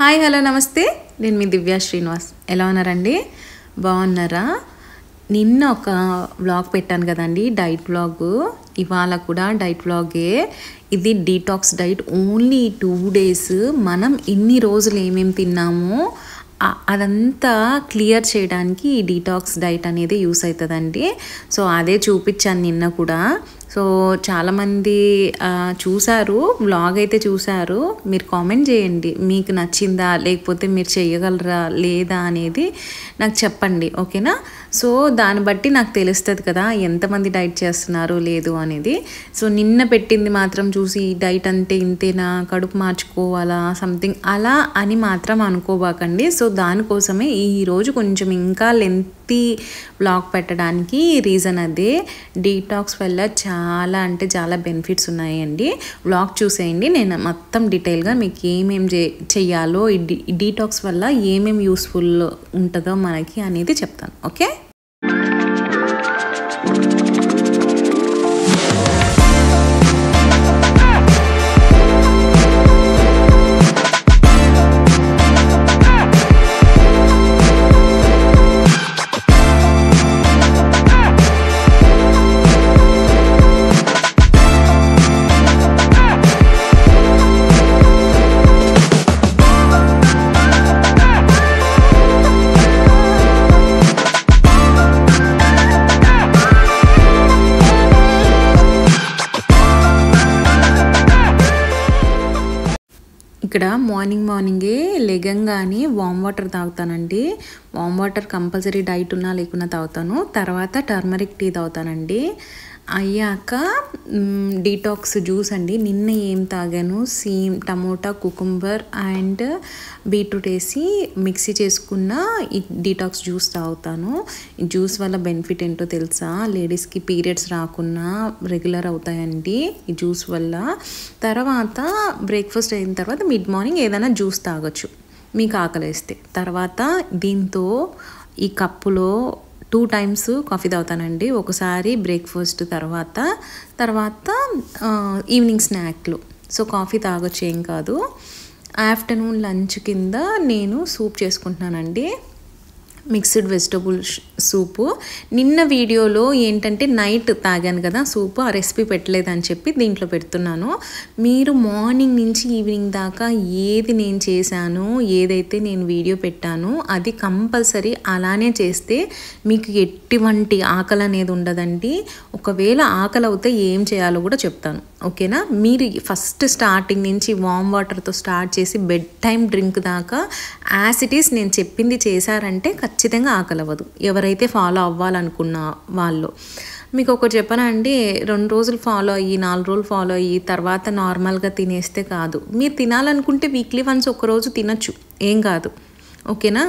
Hi hello నమస్తే, నేను మీ దివ్య శ్రీనివాస్. ఎలా ఉన్నారండి? బాగున్నారా? నిన్న ఒక వ్లాగ్ పెట్టాను కదండి, డైట్ వ్లాగ్. ఇవాళ కూడా డైట్ వ్లాగే. ఇది డీటాక్స్ డైట్. ఓన్లీ 2 days మనం ఇన్ని రోజులు ఏమేమి తిన్నామో అదంతా క్లియర్ చేయడానికి ఈ డీటాక్స్ డైట్ అనేది యూస్ అవుతుందండి. సో అదే చూపించాను నిన్న కూడా. సో చాలామంది చూసారు, వ్లాగ్ అయితే చూసారు. మీరు కామెంట్ చేయండి, మీకు నచ్చిందా లేకపోతే మీరు చేయగలరా లేదా అనేది నాకు చెప్పండి, ఓకేనా? సో దాన్ని బట్టి నాకు తెలుస్తుంది కదా ఎంతమంది డైట్ చేస్తున్నారు లేదు అనేది. సో నిన్న పెట్టింది మాత్రం చూసి డైట్ అంటే ఇంతేనా, కడుపు మార్చుకోవాలా సంథింగ్ అలా అని మాత్రం అనుకోబాకండి. సో దానికోసమే ఈరోజు కొంచెం ఇంకా లెంతీ వ్లాగ్ పెట్టడానికి రీజన్ అదే. డీటాక్స్ వల్ల చాలా అంటే చాలా బెనిఫిట్స్ ఉన్నాయండి. వ్లాగ్ చూసేయండి, నేను మొత్తం డీటెయిల్గా మీకు ఏమేమి చెయ్యాలో, ఈ డీటాక్స్ వల్ల ఏమేమి యూస్ఫుల్ ఉంటుందో మనకి అనేది చెప్తాను, ఓకే? ఇక్కడ మార్నింగే లెగంగానే వామ్ వాటర్ తాగుతానండి. వామ్ వాటర్ కంపల్సరీ డైట్ ఉన్నా లేకున్నా తాగుతాను. తర్వాత టర్మరిక్ టీ తాగుతానండి. అయ్యాక డీటాక్స్ జ్యూస్ అండి. నిన్న ఏం తాగాను, సీమ్, టమోటా, కుకుంబర్ అండ్ బీట్రూట్ వేసి మిక్సీ చేసుకున్న ఈ డీటాక్స్ జ్యూస్ తాగుతాను. ఈ జ్యూస్ వల్ల బెనిఫిట్ ఏంటో తెలుసా? లేడీస్కి పీరియడ్స్ రాకున్నా రెగ్యులర్ అవుతాయండి ఈ జ్యూస్ వల్ల. తర్వాత బ్రేక్ఫాస్ట్ అయిన తర్వాత మిడ్ మార్నింగ్ ఏదైనా జ్యూస్ తాగొచ్చు మీకు ఆకలేస్తే. తర్వాత దీంతో ఈ కప్పులో 2 times కాఫీ తాగుతానండి. ఒకసారి బ్రేక్ఫాస్ట్ తర్వాత ఈవినింగ్ స్నాక్లో. సో కాఫీ తాగొచ్చు, ఏం కాదు. ఆఫ్టర్నూన్ లంచ్ కింద నేను సూప్ చేసుకుంటున్నానండి, మిక్స్డ్ వెజిటబుల్ సూపు. నిన్న వీడియోలో ఏంటంటే నైట్ తాగాను కదా సూపు, ఆ రెసిపీ పెట్టలేదని చెప్పి దీంట్లో పెడుతున్నాను. మీరు మార్నింగ్ నుంచి ఈవినింగ్ దాకా ఏది నేను చేశాను, ఏదైతే నేను వీడియో పెట్టానో అది కంపల్సరీ అలానే చేస్తే మీకు ఎటువంటి ఆకలి అనేది ఉండదండి. ఒకవేళ ఆకలి అవుతే ఏం చేయాలో కూడా చెప్తాను, ఓకేనా? మీరు ఫస్ట్ స్టార్టింగ్ నుంచి వామ్ వాటర్తో స్టార్ట్ చేసి బెడ్ టైం డ్రింక్ దాకా యాజ్ ఇట్ ఈస్ నేను చెప్పింది చేశారంటే ఖచ్చితంగా ఆకలి అవ్వదు, ఎవరైతే ఫాలో అవ్వాలనుకున్న వాళ్ళు. మీకు ఒకటి చెప్పనండి, 2 రోజులు ఫాలో అయ్యి 4 రోజులు ఫాలో అయ్యి తర్వాత నార్మల్గా తినేస్తే కాదు. మీరు తినాలనుకుంటే వీక్లీ వన్స్ ఒకరోజు తినచ్చు, ఏం కాదు, ఓకేనా?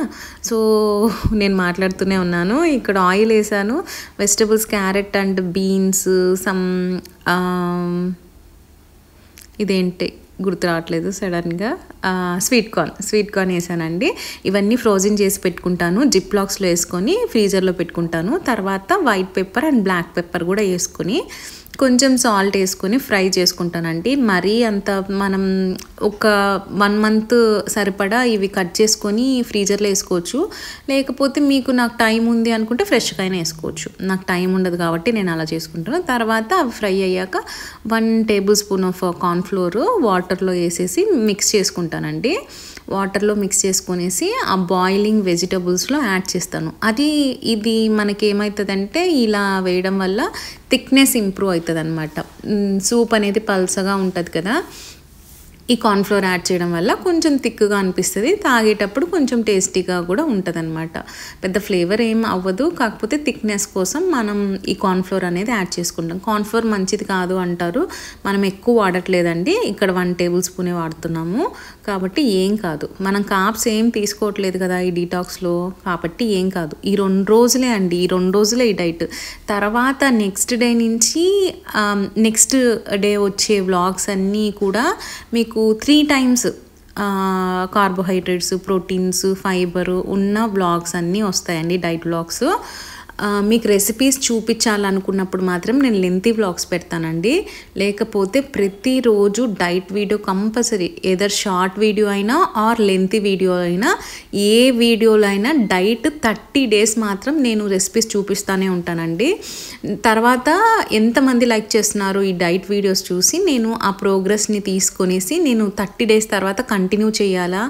సో నేను మాట్లాడుతూనే ఉన్నాను. ఇక్కడ ఆయిల్ వేసాను, vegetables carrot and beans, some ఇదేంటి గుర్తు రావట్లేదు సడన్గా, స్వీట్ కార్న్ వేసానండి. ఇవన్నీ ఫ్రోజన్ చేసి పెట్టుకుంటాను, జిప్ లాక్స్లో వేసుకొని ఫ్రీజర్లో పెట్టుకుంటాను. తర్వాత white pepper and black pepper కూడా వేసుకొని కొంచెం సాల్ట్ వేసుకొని ఫ్రై చేసుకుంటానండి. మరీ అంత మనం ఒక 1 month సరిపడా ఇవి కట్ చేసుకొని ఫ్రీజర్లో వేసుకోవచ్చు. లేకపోతే మీకు నాకు టైం ఉంది అనుకుంటే ఫ్రెష్గా అయినా వేసుకోవచ్చు. నాకు టైం ఉండదు కాబట్టి నేను అలా చేసుకుంటాను. తర్వాత అవి ఫ్రై అయ్యాక 1 tablespoon ఆఫ్ కార్న్ఫ్లోర్ వాటర్లో వేసేసి మిక్స్ చేసుకుంటానండి. వాటర్లో మిక్స్ చేసుకొనేసి ఆ బాయిలింగ్ వెజిటబుల్స్లో యాడ్ చేస్తాను. ఇది మనకి ఏమవుతుందంటే ఇలా వేయడం వల్ల థిక్నెస్ ఇంప్రూవ్ అవుతుంది అనమాట. సూప్ అనేది పల్సగా ఉంటుంది కదా, ఈ కార్న్ఫ్లోర్ యాడ్ చేయడం వల్ల కొంచెం థిక్గా అనిపిస్తుంది, తాగేటప్పుడు కొంచెం టేస్టీగా కూడా ఉంటుంది అనమాట. పెద్ద ఫ్లేవర్ ఏం అవ్వదు, కాకపోతే థిక్నెస్ కోసం మనం ఈ కార్న్ఫ్లోర్ అనేది యాడ్ చేసుకుంటాం. కార్న్ఫ్లోర్ మంచిది కాదు అంటారు, మనం ఎక్కువ వాడట్లేదండి, ఇక్కడ 1 tablespoon వాడుతున్నాము కాబట్టి ఏం కాదు. మనం కార్బ్స్ ఏం తీసుకోవట్లేదు కదా ఈ డీటాక్స్లో, కాబట్టి ఏం కాదు. ఈ 2 రోజులే అండి, ఈ 2 రోజులే ఈ డైట్. తర్వాత నెక్స్ట్ డే నుంచి నెక్స్ట్ డే వచ్చే వ్లాగ్స్ అన్నీ కూడా మీకు 3 times కార్బోహైడ్రేట్స్, ప్రోటీన్స్, ఫైబర్ ఉన్న వ్లాగ్స్ అన్నీ వస్తాయండి, డైట్ వ్లాగ్స్. మీకు రెసిపీస్ చూపించాలనుకున్నప్పుడు మాత్రం నేను లెంతీ వ్లాగ్స్ పెడతానండి. లేకపోతే ప్రతిరోజు diet video compulsory, either short video అయినా ఆర్ లెంతీ వీడియో అయినా, ఏ వీడియోలో అయినా డైట్ 30 days మాత్రం నేను రెసిపీస్ చూపిస్తూనే ఉంటానండి. తర్వాత ఎంతమంది లైక్ చేస్తున్నారు ఈ డైట్ వీడియోస్ చూసి నేను ఆ ప్రోగ్రెస్ని తీసుకొనేసి నేను 30 days తర్వాత కంటిన్యూ చేయాలా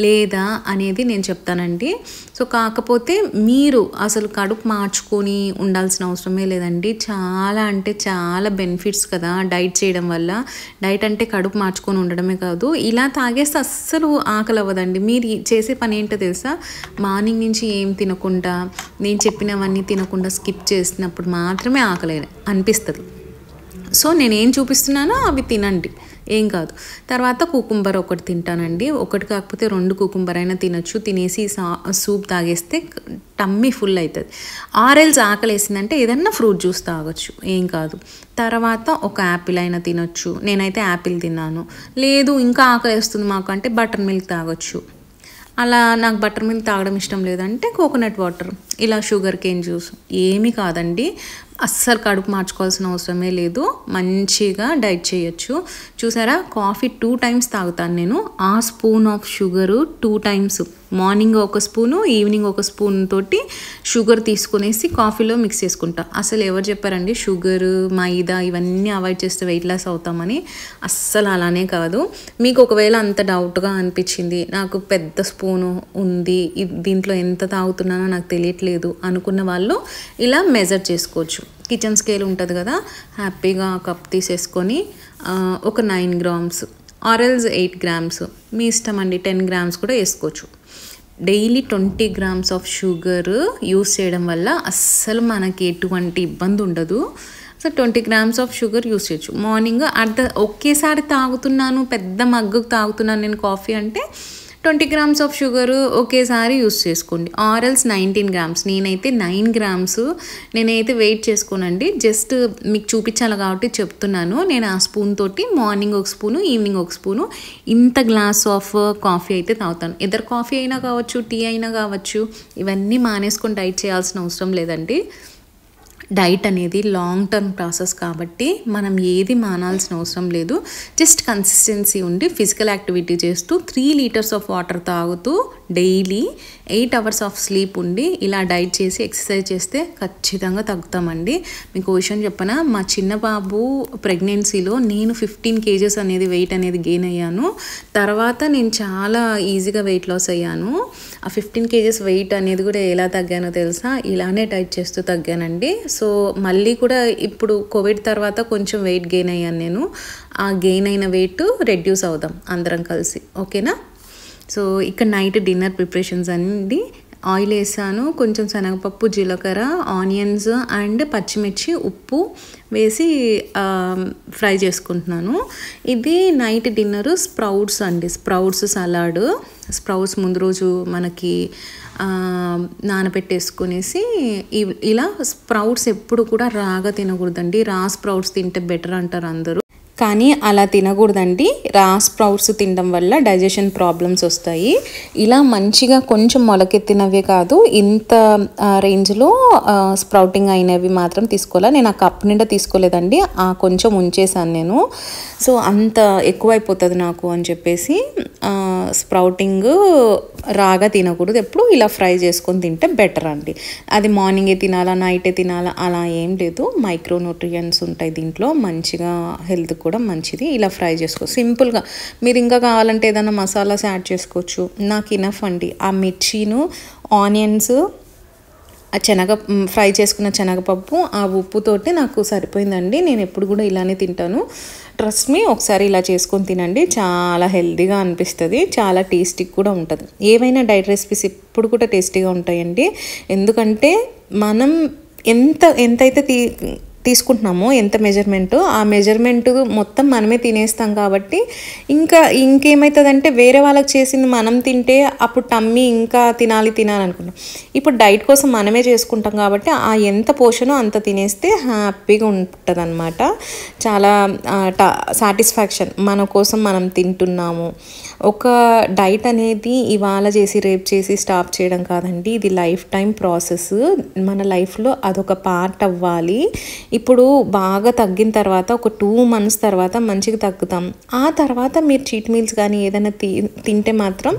లేదా అనేది నేను చెప్తానండి. సో కాకపోతే మీరు అసలు కడుపు మార్చుకొని ఉండాల్సిన అవసరమే లేదండి. చాలా అంటే చాలా బెనిఫిట్స్ కదా డైట్ చేయడం వల్ల. డైట్ అంటే కడుపు మార్చుకొని ఉండడమే కాదు, ఇలా తాగేస్తే అస్సలు ఆకలి అవ్వదండి. మీరు చేసే పని ఏంటో తెలుసా, మార్నింగ్ నుంచి ఏం తినకుండా, నేను చెప్పినవన్నీ తినకుండా స్కిప్ చేసినప్పుడు మాత్రమే ఆకలి అనిపిస్తుంది. సో నేనేం చూపిస్తున్నానో అవి తినండి, ఏం కాదు. తర్వాత కుకుంబర్ ఒకటి తింటానండి, ఒకటి కాకపోతే 2 కుకుంబర్ అయినా తినచ్చు. తినేసి సూప్ తాగేస్తే టమ్మీ ఫుల్ అవుతుంది. ఆరెల్స్ ఆకలి వేసిందంటే ఏదన్నా ఫ్రూట్ జ్యూస్ తాగొచ్చు, ఏం కాదు. తర్వాత ఒక యాపిల్ అయినా తినొచ్చు. నేనైతే యాపిల్ తిన్నాను. లేదు ఇంకా ఆకలి వేస్తుంది మాకు అంటే బటర్ మిల్క్ తాగొచ్చు. అలా నాకు బటర్ మిల్క్ తాగడం ఇష్టం లేదంటే కోకోనట్ వాటర్, ఇలా షుగర్ కేన్ జ్యూస్, ఏమీ కాదండి. అస్సలు కడుపు మార్చుకోవాల్సిన అవసరమే లేదు, మంచిగా డైట్ చేయొచ్చు. చూసారా, కాఫీ 2 times తాగుతాను నేను. ఆ spoon of sugar 2 times, morning ఒక స్పూను, ఈవినింగ్ ఒక స్పూన్ తోటి షుగర్ తీసుకునేసి కాఫీలో మిక్స్ చేసుకుంటా. అసలు ఎవరు చెప్పారండి షుగర్, మైదా ఇవన్నీ అవాయిడ్ చేస్తే వెయిట్ లాస్ అవుతామని? అస్సలు అలానే కాదు. మీకు ఒకవేళ అంత డౌట్గా అనిపించింది, నాకు పెద్ద స్పూను ఉంది, దీంట్లో ఎంత తాగుతున్నానో నాకు తెలియట్లేదు అనుకున్న వాళ్ళు ఇలా మెజర్ చేసుకోవచ్చు. కిచెన్ స్కేల్ ఉంటుంది కదా, హ్యాపీగా కప్ తీసేసుకొని ఒక 9 grams ఆరెల్స్ 8 grams, మీ ఇష్టం అండి, 10 grams కూడా వేసుకోవచ్చు. Daily 20 grams of sugar use చేయడం వల్ల అస్సలు మనకి ఎటువంటి ఇబ్బంది ఉండదు. So 20 grams of sugar use చేయొచ్చు. మార్నింగ్ ఒకేసారి తాగుతున్నాను, పెద్ద మగ్గుకు తాగుతున్నాను నేను కాఫీ అంటే 20 grams ఆఫ్ షుగర్ ఒకేసారి యూస్ చేసుకోండి. ఆరెల్స్ 19 grams, నేనైతే 9 grams. నేనైతే వెయిట్ చేసుకోనండి, జస్ట్ మీకు చూపించాలి కాబట్టి చెప్తున్నాను. నేను ఆ స్పూన్ తోటి మార్నింగ్ ఒక స్పూను, ఈవినింగ్ ఒక స్పూను, ఇంత గ్లాస్ ఆఫ్ కాఫీ అయితే తాగుతాను. ఎదర్ కాఫీ అయినా కావచ్చు, టీ అయినా కావచ్చు. ఇవన్నీ మానేసుకొని డైట్ చేయాల్సిన అవసరం లేదండి. డైట్ అనేది లాంగ్ టర్మ్ ప్రాసెస్ కాబట్టి మనం ఏది మానాల్సిన అవసరం లేదు. జస్ట్ కన్సిస్టెన్సీ ఉండి ఫిజికల్ యాక్టివిటీ చేస్తూ 3 liters ఆఫ్ వాటర్ తాగుతూ డైలీ 8 hours ఆఫ్ స్లీప్ ఉండి ఇలా డైట్ చేసి ఎక్సర్సైజ్ చేస్తే ఖచ్చితంగా తగ్గుతామండి. మీకు విషయం చెప్పనా, మా చిన్న బాబు ప్రెగ్నెన్సీలో నేను 15 kgs అనేది వెయిట్ అనేది గెయిన్ అయ్యాను. తర్వాత నేను చాలా ఈజీగా వెయిట్ లాస్ అయ్యాను. ఆ 15 kgs వెయిట్ అనేది కూడా ఎలా తగ్గానో తెలుసా, ఇలానే డైట్ చేస్తూ తగ్గానండి. సో మళ్ళీ కూడా ఇప్పుడు కోవిడ్ తర్వాత కొంచెం వెయిట్ గెయిన్ అయ్యాను నేను. ఆ గెయిన్ అయిన వెయిట్ రెడ్యూస్ అవుదాం అందరం కలిసి, ఓకేనా? సో ఇక్కడ నైట్ డిన్నర్ ప్రిపరేషన్స్ అండి. ఆయిల్ వేసాను, కొంచెం శనగపప్పు, జీలకర్ర, ఆనియన్స్ అండ్ పచ్చిమిర్చి, ఉప్పు వేసి ఫ్రై చేసుకుంటున్నాను. ఇది నైట్ డిన్నర్ స్ప్రౌట్స్ అండి, స్ప్రౌట్స్ సలాడ్. స్ప్రౌట్స్ ముందు రోజు మనకి నానబెట్టేసుకునేసి ఇలా. స్ప్రౌట్స్ ఎప్పుడు కూడా రాగా తినకూడదండి, రా స్ప్రౌట్స్ తింటే బెటర్ అంటారు అందరూ, కానీ అలా తినకూడదండి. రా స్ప్రౌట్స్ తినడం వల్ల డైజెషన్ ప్రాబ్లమ్స్ వస్తాయి. ఇలా మంచిగా కొంచెం మొలకెత్తినవే కాదు, ఇంత రేంజ్లో స్ప్రౌటింగ్ అయినవి మాత్రం తీసుకోవాలి. నేను ఆ కప్ నిండా తీసుకోలేదండి, కొంచెం ఉంచేసాను నేను. సో అంత ఎక్కువైపోతుంది నాకు అని చెప్పేసి స్ప్రౌటింగ్ రాగా తినకూడదు, ఎప్పుడు ఇలా ఫ్రై చేసుకొని తింటే బెటర్ అండి. అది మార్నింగే తినాలా, నైటే తినాలా అలా ఏం లేదు. మైక్రో న్యూట్రియంట్స్ ఉంటాయి దీంట్లో, మంచిగా హెల్త్ కూడా మంచిది. ఇలా ఫ్రై చేసుకోవచ్చు సింపుల్గా. మీరు ఇంకా కావాలంటే ఏదైనా మసాలాస్ యాడ్ చేసుకోవచ్చు. నాకు ఇనఫ్ అండి. ఆ మిర్చీను, ఆనియన్స్, ఆ ఫ్రై చేసుకున్న శనగపప్పు, ఆ ఉప్పుతోటి నాకు సరిపోయిందండి. నేను ఎప్పుడు కూడా ఇలానే తింటాను. ట్రస్ట్ మీ, ఒకసారి ఇలా చేసుకొని తినండి, చాలా హెల్తీగా అనిపిస్తుంది, చాలా టేస్టీ కూడా ఉంటుంది. ఏవైనా డైట్ రెసిపీస్ ఎప్పుడు కూడా టేస్టీగా ఉంటాయండి. ఎందుకంటే మనం ఎంతైతే తీసుకుంటున్నామో ఎంత మెజర్మెంట్, ఆ మెజర్మెంట్ మొత్తం మనమే తినేస్తాం కాబట్టి ఇంకేమవుతుందంటే వేరే వాళ్ళకి చేసింది మనం తింటే అప్పుడు టమ్మీ ఇంకా తినాలి అనుకుంటాం. ఇప్పుడు డైట్ కోసం మనమే చేసుకుంటాం కాబట్టి ఆ ఎంత పోషనో అంత తినేస్తే హ్యాపీగా ఉంటుంది అనమాట. చాలా సాటిస్ఫాక్షన్, మన కోసం మనం తింటున్నాము. ఒక డైట్ అనేది ఇవాళ చేసి రేపు చేసి స్టాప్ చేయడం కాదండి, ఇది లైఫ్ టైం ప్రాసెస్. మన లైఫ్లో అదొక పార్ట్ అవ్వాలి. ఇప్పుడు బాగా తగ్గిన తర్వాత ఒక 2 months తర్వాత మంచిగా తగ్గుతాం. ఆ తర్వాత మీరు చీట్ మీల్స్ కానీ ఏదైనా తింటే మాత్రం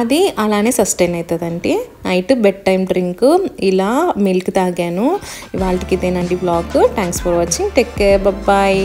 అది అలానే సస్టైన్ అవుతుందండి. నైట్ బెడ్ టైం డ్రింక్ ఇలా మిల్క్ తాగాను. ఇవాళకి ఇదేనండి vlog. Thanks for watching. Take care. Bye.